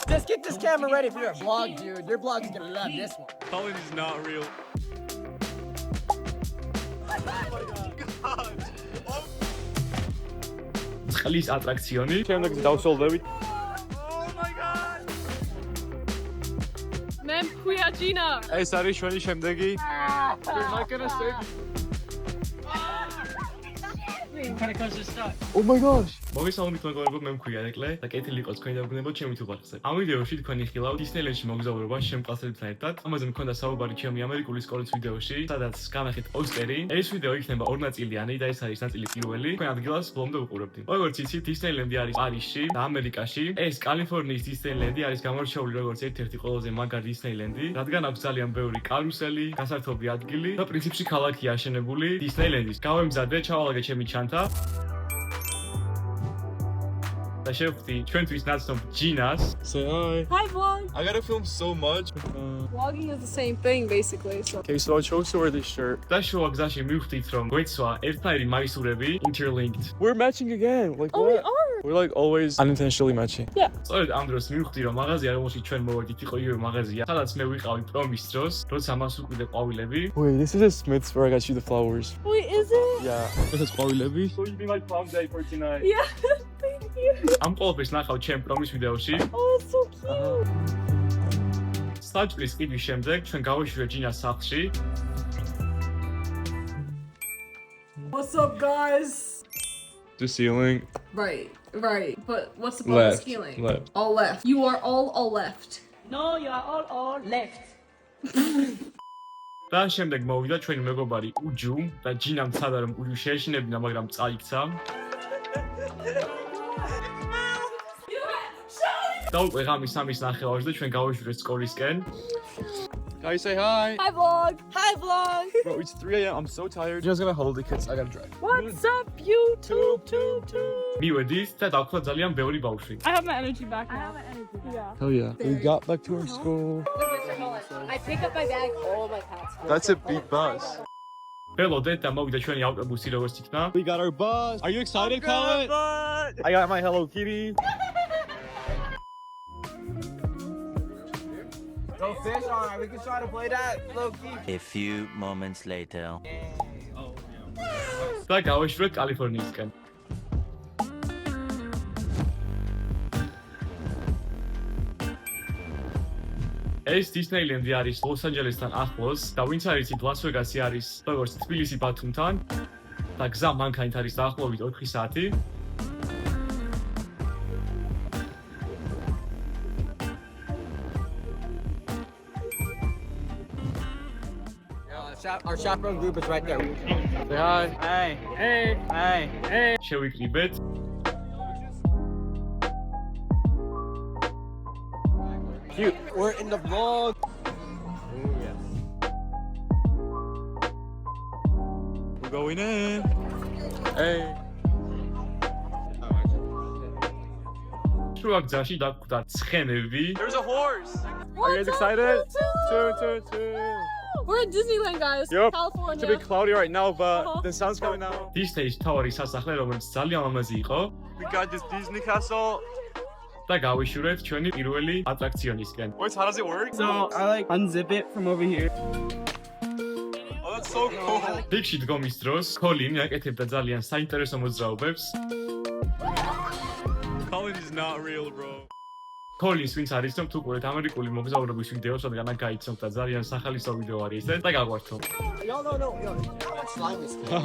Just get this camera ready for your vlog, dude. Your vlog's gonna love this one. Colin is not real. წყლის ატრაქციონი. შემდეგ დავსოლდებით. მე მქვია ჯინა. ეს არის ჩვენი შემდეგი. You're not gonna save me. Oh my gosh. მოგესალმებით მეგობრებო, მე მქვია ეკლე და კეთილი იყოს თქვენი დაბრუნებოთ ჩემი თუბარხზე. ამ ვიდეოში თქვენი ხილავთ დისნეილენდში მოგზაურობა შემოყვასებთან ერთად. ამაზე მქონდა საუბარი ჩემი ამერიკული სკოლის ვიდეოში, სადაც განახეთ პოსტერი. ეს ვიდეო იქნება ორნაწილიანი და ეს არის ნაწილი პირველი. თქვენ ადგილას ბლომდე უყურებთ. როგორც იცით, დისნეილენდი არის პარიზში და ამერიკაში. ეს კალიფორნიის დისნეილენდი არის გამორჩეული როგორც ერთ-ერთი ყველაზე მაგარი დისნეილენდი, რადგან აქვს ძალიან ბევრი კარუსელი, გასართობი ადგილი და პრინციპში ქალაქია აშენებული დისნეილენდის. გავემზადე, ჩავალაგე ჩემი ჩანთა. და შევხვდი ჩვენთვის ნაცნობ ჯინას. Say hi. Hi vlog. I gotta film so much. Vlogging is the same thing basically. So Okay, so I chose to wear this shirt. და შუა გზაში მივხვდით, რომ გვეცვა ერთნაირი მაისურები, interlinked. We're matching again. Like Oh, we what? are. We're like always unintentionally matching. სწორედ ამ დროს მივხვდი, რომ მაღაზია, რომელშიც ჩვენ მოვედით, იყო იგივე მაღაზია, სადაც მე ვიყავი პრომის დროს, როცა მას უყვირდა ყვავილები. Wait, this is a Smith's where I got you the flowers. Wait, is it? Yeah. This is ყვავილები. So you be my prom day for tonight. Yeah. Thank you. ამ ყოველთვის ნახავ ჩემ პრომის ვიდეოში. Oh, it's so cute. საჭრის ყიდვის შემდეგ ჩვენ გავეშვიეთ ჯინას სახლში. What's up, guys? The ceiling. Right. But what's the point of Left. stealing? Left. All left. You are all left. No, you are all left. და შემდეგ მოვიდა ჩვენი მეგობარი უჯუ და ჯინამ ცადა რომ უჯუ შეეშინებინა, მაგრამ წაიქცა. და უკვე ღამის 3-ის ნახევარზე ჩვენ გავეშვიეთ სკოლისკენ. Guys, say hi. Hi vlog. Hi vlog. Bro, it's 3 a.m. I'm so tired. Just gonna hold it because I gotta drive. What's up, YouTube? მივედით და დავხლა ძალიან ბევრი ბავშვი. I have my energy back now. I have my energy back. Yeah. Hell yeah. We got back to our school. I pick up my bag, all my cats. That's a big bus. ველოდეთ და მოვიდა ჩვენი ავტობუსი როგორც იქნა. We got our bus. Are you excited, Colin? I got my Hello Kitty. Go fish on it. We can try to play that low key. A few moments later. და გავეშვიეთ კალიფორნიისკენ. ეს დისნეილენდი არის ლოს-ანჯელესთან ახლოს და ვინც არ იცით, ლას-ვეგასი არის როგორც თბილისი ბათუმთან და გზა მანქანით არის დაახლოებით 4 საათი. Our chaperone group is right there. Say hi. Hey. შევიკრიბეთ. Cute. We're in the vlog. We're going in. Hey. შუა გზაში დაგვხვდა ცხენები. There's a horse. Are you guys excited? Two. We're in Disneyland, guys. Yep. California. It's a bit cloudy right now, but the sun's coming out. დისნეის მთავარი სასახლე, რომელიც ძალიან ლამაზი იყო We got this Disney castle. და გავიშურეთ ჩვენი პირველი ატრაქციონისკენ. Wait, how does it work? So I like unzip it from over here. Oh, that's so cool. რიგში დგომის დროს კოლინი აკეთებდა ძალიან საინტერესო მოძრაობებს. Colin is not real, bro. კოლინს ვინც არის რომ თუ ყურეთ ამერიკული მოგზაურობის ვიდეოს, რადგან აქ გაიცნობ და ძალიან სახალისო ვიდეო არის ეს და გაგვართო. No. Slime this thing.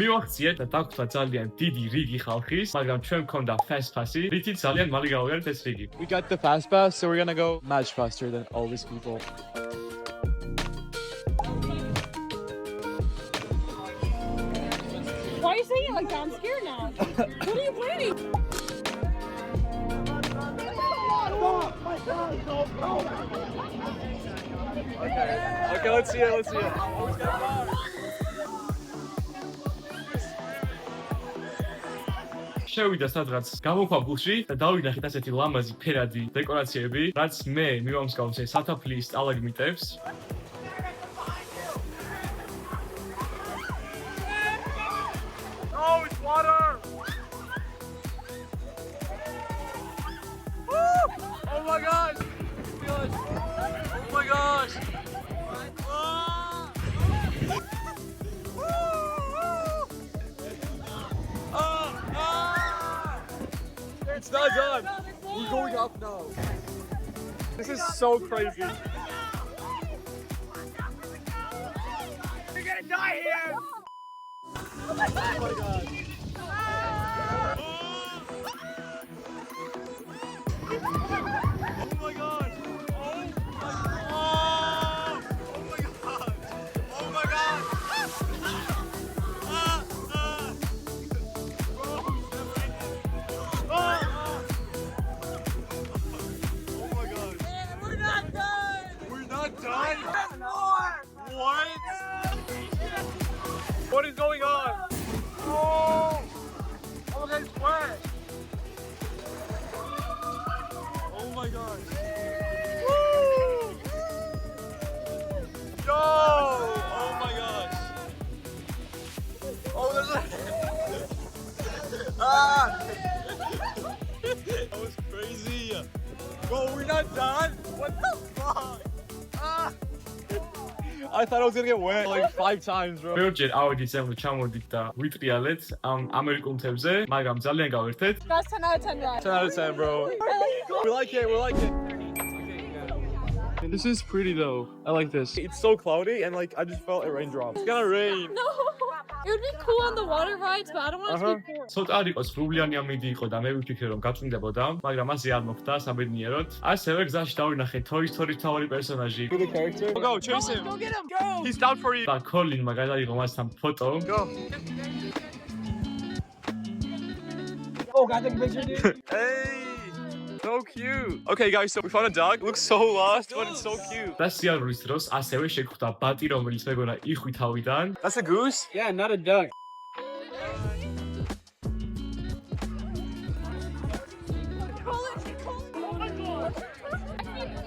მივახციეთ და დაგვხვდა ძალიან დიდი რიგი ხალხის, მაგრამ ჩვენ მქონდა fast pass-ი, რითიც ძალიან მალე გავაღებთ ეს რიგი. We got the fast pass, so we're gonna go much faster than all these people. Why are you saying it like that? I'm scared now. What are you planning? Okay, let's see it. შევიდა სადღაც გამოქვაბულში და დავინახეთ ასეთი ლამაზი ფერადი დეკორაციები, რაც მე მივამსგავსე სათაფლიის სტალაგმიტებს. Oh, it's water! Woo! Oh Oh my gosh! Oh my gosh! It's not done! We're going up now. This is so crazy. You're gonna die here! Oh my god! Oh my god! What is going on? Oh! Oh, that's wet! Oh my gosh! Woo! Yo! Oh my gosh! Oh, there's a... Ah! That was crazy! Bro, we're not done? What the fuck? Ah! I thought I was gonna get wet like 5 times, bro. ბევრჯერ ავედით ზემოთ ჩამოვდით და ვიტრიალეთ ამ ამერიკულ მთებზე, მაგრამ ძალიან გავერთეთ. That's 10 out of 10, right? 10 out of 10, bro. We like it, we like it. This is pretty though. I like this. It's so cloudy and like I just felt a raindrop. It's gonna rain. No. It would be cool on the water rides, but I don't want it to be boring. ცოტა არ იყო სრულიანი ამინდი იყო და მე ვიფიქრე რომ გაწუნდებოდა, მაგრამ ასე არ მოხდა საბედნიეროდ. ასევე გზაში დავინახე Toy Story-ს მთავარი პერსონაჟი. The character. Go chase him. Go get him. Go. He's down for you. და კოლინმა გადაიღო მასთან ფოტო. Go. Oh, got the picture, dude. Hey. So cute. Okay, guys, so we found a dog. It looks so lost, but it's so cute. და სიარულის დროს ასევე შეხვდა ბატი, რომელიც მეგონა იხვი თავიდან. That's a goose? Yeah, not a duck.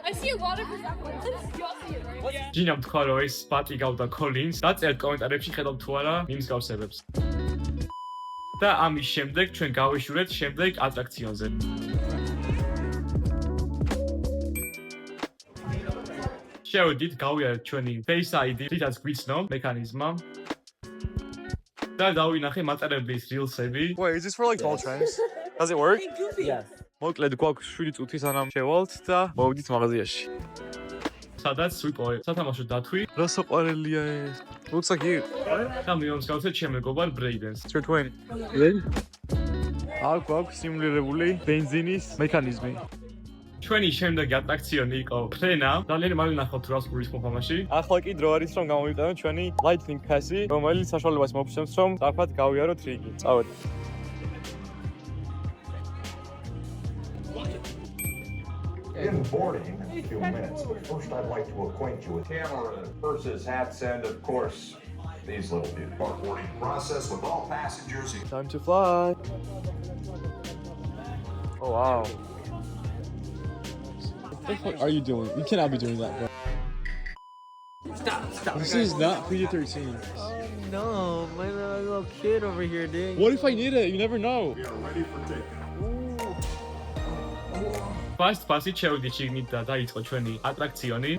I see a lot of resemblance. Y'all see it, right? Yeah. ჯინამ თქვა რომ ეს ბატი გავდა კოლინს. დაწერთ კომენტარებში ხედავთ თუ არა იმის გავსებებს. და ამის შემდეგ ჩვენ გავეშურეთ შემდეგ ატრაქციონზე. შევედით, გავიარეთ ჩვენი Face ID, რითაც გვიცნო მექანიზმა. და დავინახე მატარებლის რილსები. Wait, is this for like tall trends? Does it work? Yes. მოკლედ გვაქვს 7 წუთი სანამ შევალთ და მოვიდით მაღაზიაში. სადაც ვიპოვე სათამაშო დათვი რა საყვარელია ეს? Looks like you. და მივამსგავსეთ ჩემ მეგობარ Braden-ს. It's your twin. Really? აქ გვაქვს სიმულირებული ბენზინის მექანიზმი. ჩვენი შემდეგი ატრაქციონი იყო ფრენა. ძალიან მალე ნახავთ რას გულისხმობ ამაში. ახლა კი დრო არის რომ გამოვიყენოთ ჩვენი Lightning Pass-ი, რომელიც საშუალებას მოგცემს რომ სწრაფად გავიაროთ რიგი. წავედით. In boarding in a few minutes, but first I'd like to acquaint you with camera, purses, hats, and of course, these little dudes. Our boarding process with all passengers. Time to fly. Oh wow. What the fuck are you doing? You cannot be doing that, bro. Stop. This is not PG-13. No, my little kid over here, dude. What if I need it? You never know. We are ready for takeoff. Fast Pass-ით შევიდით შიგნით და დაიწყო ჩვენი ატრაქციონი.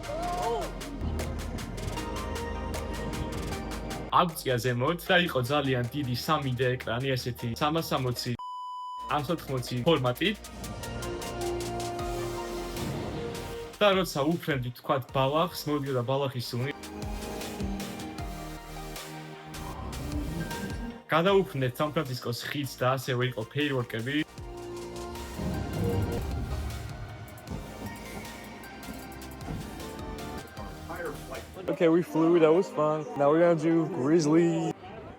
აგვწია ზემოთ და იყო ძალიან დიდი 3D ეკრანი, ესეთი 360 180 ფორმატით. და როცა უფრენდით თქვათ ბალახს, მოდიოდა ბალახის სუნი. გადაუფრინეთ სან-ფრანცისკოს ხიდს და ასევე იყო ფეირვორკები. Okay, we flew. That was fun. Now we're gonna do Grizzly.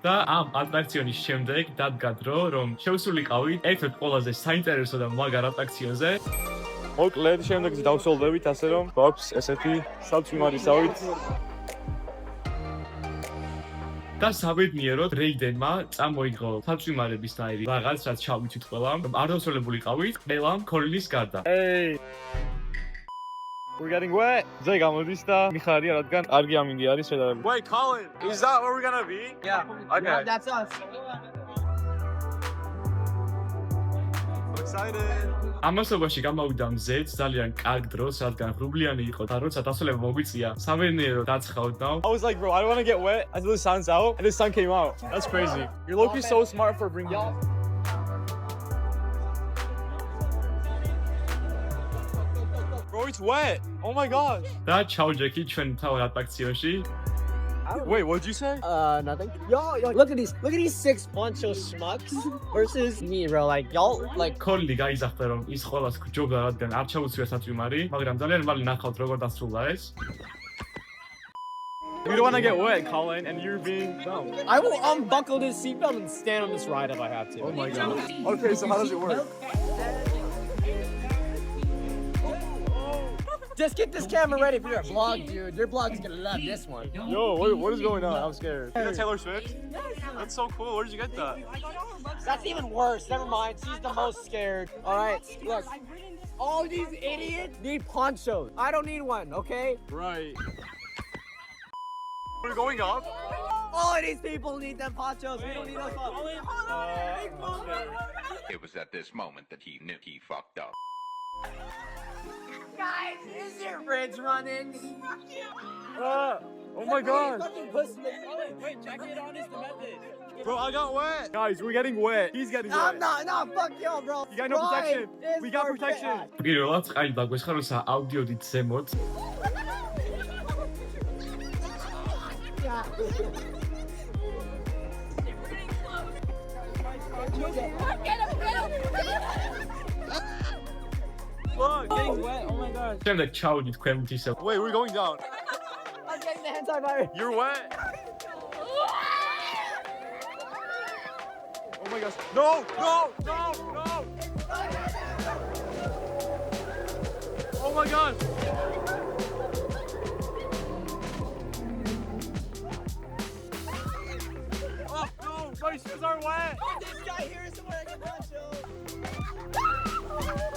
და ამ ატრაქციონის შემდეგ დადგა დრო, რომ შევსულიყავით ერთ-ერთ ყველაზე საინტერესო და მაგარ ატრაქციონზე. მოკლედ შემდეგ დავსოლდებით ასე რომ გვაქვს ესეთი საწვიმარისავით. და საბედნიეროდ Braden-მა წამოიღო საწვიმარებისნაირი რაღაც, რაც ჩავიცით ყველამ, რომ არ დავსოლებულიყავით ყველამ კოლინის გარდა. Hey. We're getting wet. Zay გამოდის და მიხარია რადგან კარგი ამინდი არის შედარებით. Wait, Colin, is that where we're gonna be? Yeah. Okay. Yeah, that's us. Looks excited. ამასობაში გამოვიდა მზეც ძალიან კარგ დროს, რადგან ღრუბლიანი იყო და როცა დასრულება მოგვიწია, სამეცნიერო დაცხავდა. I was like, bro, I don't want to get wet until the sun's out, and the sun came out. That's crazy. You're low-key so smart for bringing it. Bro, it's wet. Oh my gosh. და ჩავჯექი ჩვენ თავ ატაქციაში. Wait, what'd you say? Nothing. Yo, look at these 6 poncho schmucks versus me, bro. Like, y'all, like, კოლინი გაიზახდა რომ ის ყოველას გჯობდა, რადგან არ ჩაუცვია საწვიმარი, მაგრამ ძალიან მალე ნახავთ როგორ დასრულდა ეს. We don't want to get wet, Colin, and you're being dumb. I will unbuckle this seatbelt and stand on this ride if I have to. Oh my god. Okay, so how does it work? Just get this camera ready for your vlog, dude. Your vlog's gonna love this one. Yo, what is going on? I'm scared. Is that Taylor Swift? That's so cool. Where did you get that? That's even worse. Never mind. She's the most scared. All right, look. All these idiots need ponchos. I don't need one, okay? Right. We're going up. All of these people need them ponchos. We don't need those ponchos. It was at this moment that he knew he fucked up. Guys, is your fridge running? Oh my god. Fucking pussy. Wait, check it on is the method. Bro, I got wet. Guys, we're getting wet. He's getting wet. I'm not. No, fuck you, bro. You got no protection. Drive We got is protection. perfect. პირველად წყალი დაგვესხა, როცა აუდიოდით ზემოთ. Look, getting wet. Oh my god. შემდეგ ჩავდით ქვემოთ ისე. Wait, we're going down. I'm getting the antivirus. You're wet. Oh my gosh. No, no, no, no. Oh my god. Oh no, my shoes are wet. This guy here isn't wearing a poncho.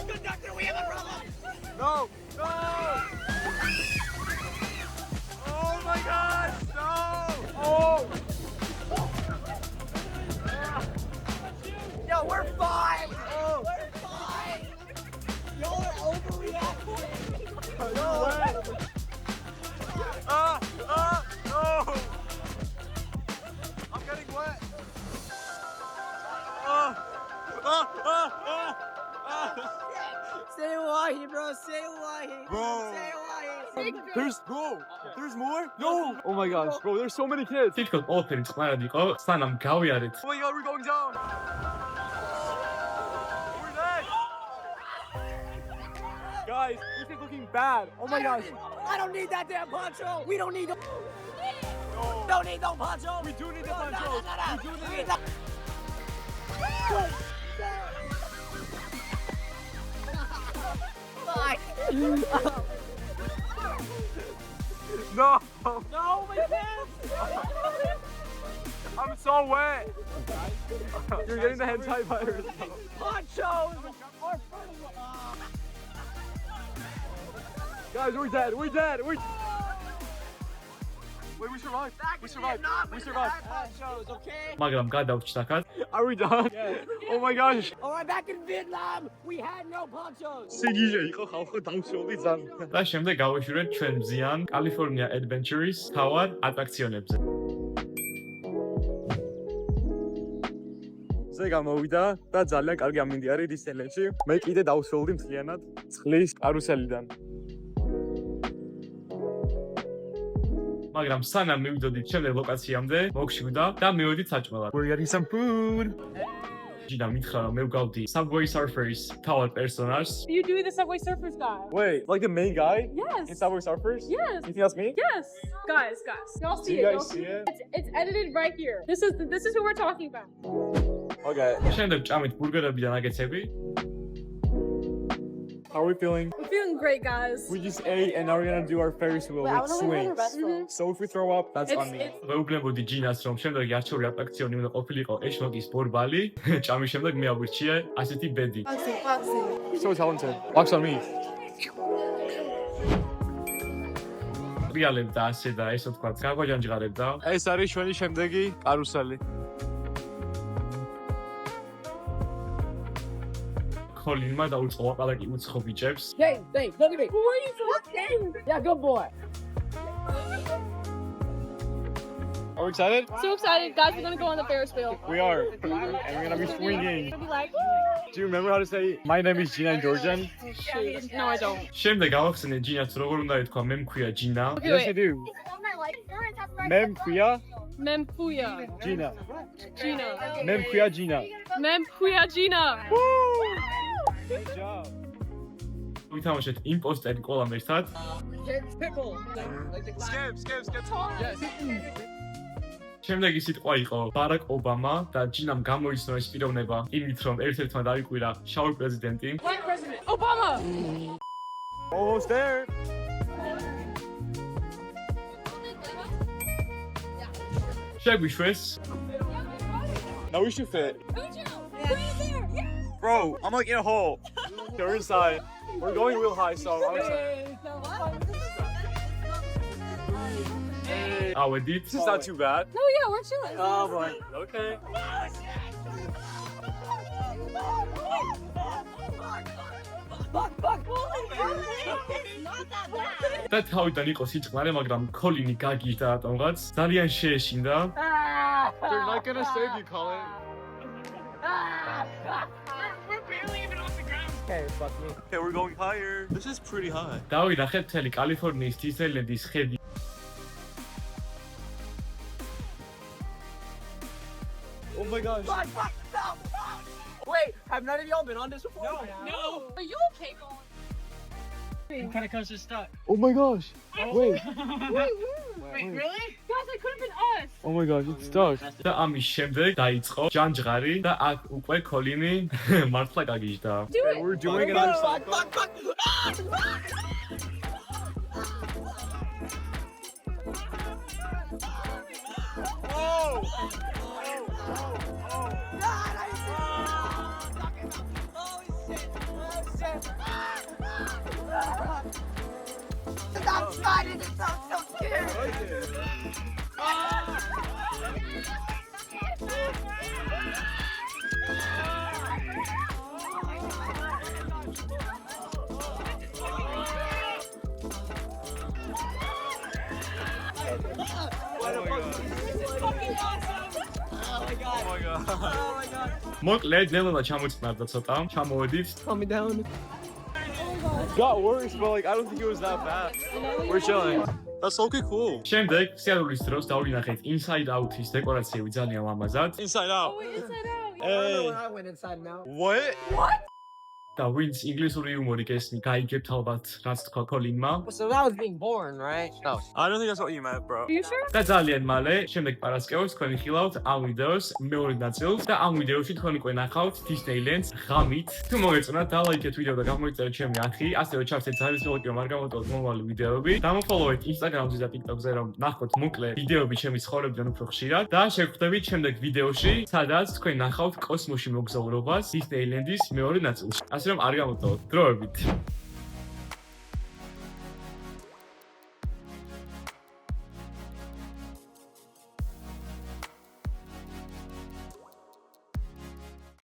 Conductor, we have a problem. No, no. Oh my gosh, no. Oh. Yo, we're fine. We're fine. Y'all are overreacting. You're wet. No. I'm getting wet. Say wahi, bro. Say wahi. Bro. Say wahi. There's more? No. Oh my gosh, bro, there's so many kids. თითქოს ყველაფერი წყნარად იყო, სანამ გავიარეთ. Oh my god, we're going down. We're dead. Guys, this is looking bad. Oh my gosh. I don't need that damn poncho. We don't need. No. Don't need no poncho. We do need the ponchos. We do need it. No. No, my pants. I'm so wet. You're getting the hentai virus. Ponchos. Guys, we're dead. We're dead. Wait, we survived. We survived. We survived. Ponchos, okay? მაგრამ გადავჭდა აქ. Are we done? Yes. Oh my gosh. All right, back in Vietnam, we had no ponchos. სიგიჟე იყო ხალხო დამშრალი ძალიან. და შემდეგ გავეშურეთ ჩვენ მზიან კალიფორნია Adventures თავად ატრაქციონებზე. ზე გამოვიდა და ძალიან კარგი ამინდი არის დისნეილენდში. მე კიდე დავსრულდი მთლიანად წყლის კარუსელიდან. მაგრამ სანამ მივიდოდით შემდეგ ლოკაციამდე, მოგშვიდა და მივედით საჭმელად. We're getting some food. ჯიდა მითხრა რომ მე ვგავდი Subway Surfers თავად პერსონაჟს. You do the Subway Surfers guy. Wait, like the main guy Yes. in Subway Surfers? Yes. You think that's me? Yes. Guys. Y'all Do see you it. guys see it? It's edited right here. This is who we're talking about. Okay. შემდეგ ჭამით ბურგერები და ნაგეტსები. How are we feeling? We're feeling great, guys. We just ate and now we're gonna do our Ferris wheel with swings. So if we throw up, that's on me. ვეუბნებოდი ჯინას რომ შემდეგი არჩეული ატრაქციონი უნდა ყოფილიყო ეშმაკის ბორბალი. ჭამის შემდეგ მე აგვირჩიე ასეთი ბედი. So talented. Walks on me. რეალებდა ასე და ესე თქვა გაგვაჯანჯღარებდა. ეს არის ჩვენი შემდეგი კარუსელი. კოლინმა დაუწყო ლაპარაკი უცხო ბიჭებს. Hey, thanks. Look at me. Who are you talking? Yeah, good boy. Are we excited? So excited, guys! We're gonna go on the Ferris wheel. We are. And we're gonna be swinging. We'll be like, Do you remember how to say, my name is Gina in Georgian? no, I don't. შემდეგ გავახსენე ჯინას როგორ უნდა ეთქვა მე მქვია ჯინა. Okay, Yes, I wait. do. Mem Kuya Mempuya, Gina. Gina. Mem Kuya Gina. Mempuya, Gina. Good job. ვითამაშეთ იმპოსტერი ყველამ ერთად. შემდეგი სიტყვა იყო ბარაკ ობამა და ჯინამ გამოიცნო ეს პიროვნება იმით რომ ერთ-ერთმა დაიკვირა შავი პრეზიდენტი. Black president. Obama. Almost there. შეგვიშვეს Now we should fit. Bro, I'm like in a hole. They're inside. We're going real high, so I'm excited. ავედით. This is not too bad. No, yeah, we're chilling. Oh boy. Okay. და თავიდან იყო სიწყნარე, მაგრამ კოლინი გაგიჟდა რატომღაც. ძალიან შეეშინდა. They're not gonna save you, Colin. Okay, fuck me. Okay, we're going higher. This is pretty high. დავინახეთ მთელი კალიფორნიის დისნეილენდის ხედი. Oh my gosh. Wait, have none of y'all been on this before? No. Are you okay, Colin? Oh my gosh. Wait. Wait, really? Guys, that could have been us. Oh my gosh, it's stuck. და ამის შემდეგ დაიწყო ჯანჯღარი და აქ უკვე კოლინი მართლა გაგიჟდა. Do Okay, it. we're doing another cycle. Stop sliding, it's so scared. მოკლედ ნელა ჩამოწნარდა ცოტა. ჩამოვედით. Calm me down. Got worse, but like I don't think it was that bad. We're chilling. That's so cool. შემდეგ სიარულის დროს დავინახეთ Inside Out-ის დეკორაციები ძალიან ლამაზად. Inside out. Oh, inside out. I don't know Hey. when I went inside now. What? და ვინც ინგლისური იუმორი გესმი, გაიგებთ ალბათ რაც თქვა კოლინმა. So that was being born, right? No. I don't think that's what you meant, bro. Are you sure? და ძალიან მალე შემდეგ პარასკევს თქვენი ხილავთ ამ ვიდეოს მეორე ნაწილს და ამ ვიდეოში თქვენ უკვე ნახავთ Disneyland-ს ღამით. თუ მოგეწონათ, დალაიქეთ ვიდეო და გამოიწერეთ ჩემი არხი, ასევე ჩავსეთ ზარის ლოგი, რომ არ გამოტოვოთ მომავალი ვიდეოები. დამოფოლოვეთ Instagram-ზე და TikTok-ზე, რომ ნახოთ მოკლე ვიდეოები ჩემი ცხოვრებიდან უფრო ხშირად და შევხვდებით შემდეგ ვიდეოში, სადაც თქვენ ნახავთ კოსმოსში მოგზაურობას Disneyland-ის მეორე ნაწილში. ასე რომ არ გამოტოვოთ. დროებით.